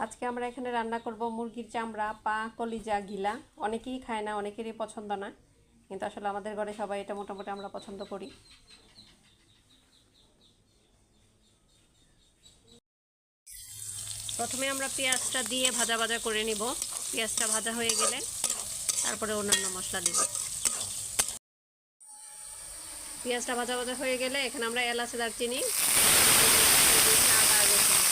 আজকে আমরা এখানে রান্না করব মুরগির চামড়া, পা, কলিজা, গিলা। অনেকেই খায় না, অনেকেরই পছন্দ না, কিন্তু আসলে আমাদের ঘরে সবাই এটা মোটামুটি আমরা পছন্দ করি। প্রথমে আমরা পেঁয়াজটা দিয়ে ভাজা ভাজা করে নিব। পেঁয়াজটা ভাজা হয়ে গেলে তারপরে অন্যান্য মশলা দিব। পেঁয়াজটা ভাজা ভাজা হয়ে গেলে এখানে আমরা এলাচ, দারচিনি, আদা, রসুন,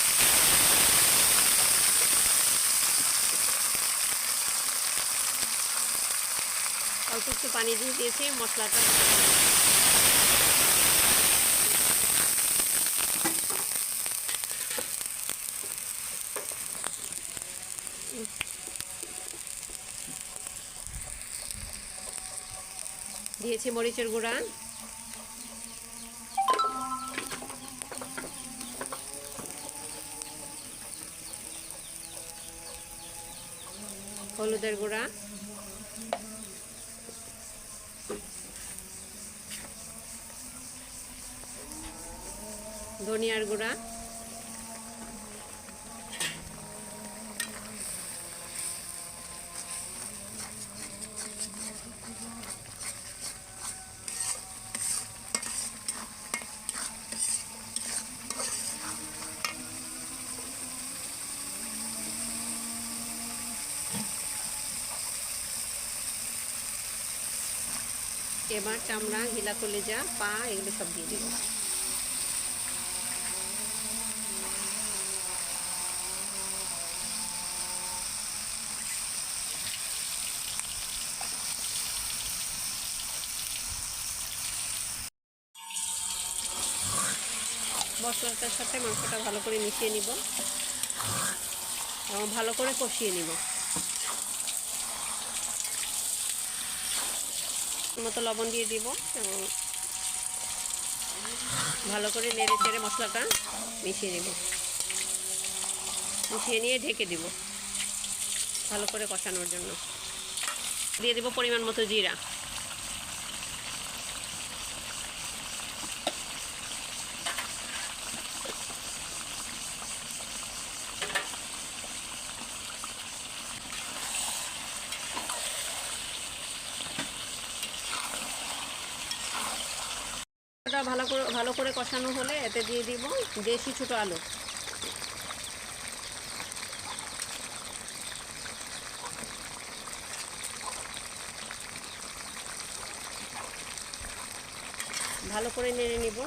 অল্প একটু পানি দিয়ে দিয়েছি মশলাটা। দিয়েছি মরিচের গুঁড়া, হলুদের গুঁড়া, ধনিয়ার গুঁড়া, এবার চামড়া, গিলা, কলিজা, পা এগুলো সব দিয়ে দিব। মশলাটার সাথে মাংসটা ভালো করে মিশিয়ে নিব এবং ভালো করে কষিয়ে নিব। মতো লবণ দিয়ে দিব এবং ভালো করে নেড়ে চেড়ে মশলাটা মিশিয়ে নিব। মিশিয়ে নিয়ে ঢেকে দিব ভালো করে কষানোর জন্য। দিয়ে দিব পরিমাণ মতো জিরা। ভালো করে কষানো হলে এতে দিয়ে দিব দেশি ছোট আলু। ভালো করে নেড়ে নিব।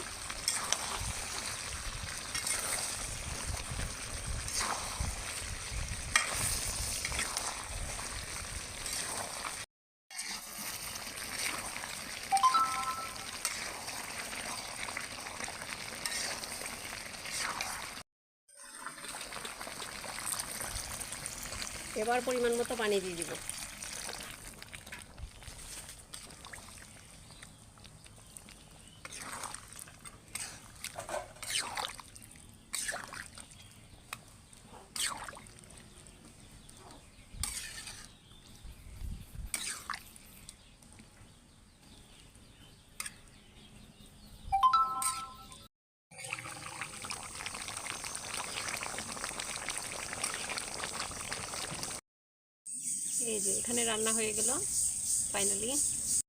এবার পরিমাণ মতো পানি দিয়ে দিব। এই যে এখানে রান্না হয়ে গেল ফাইনালি।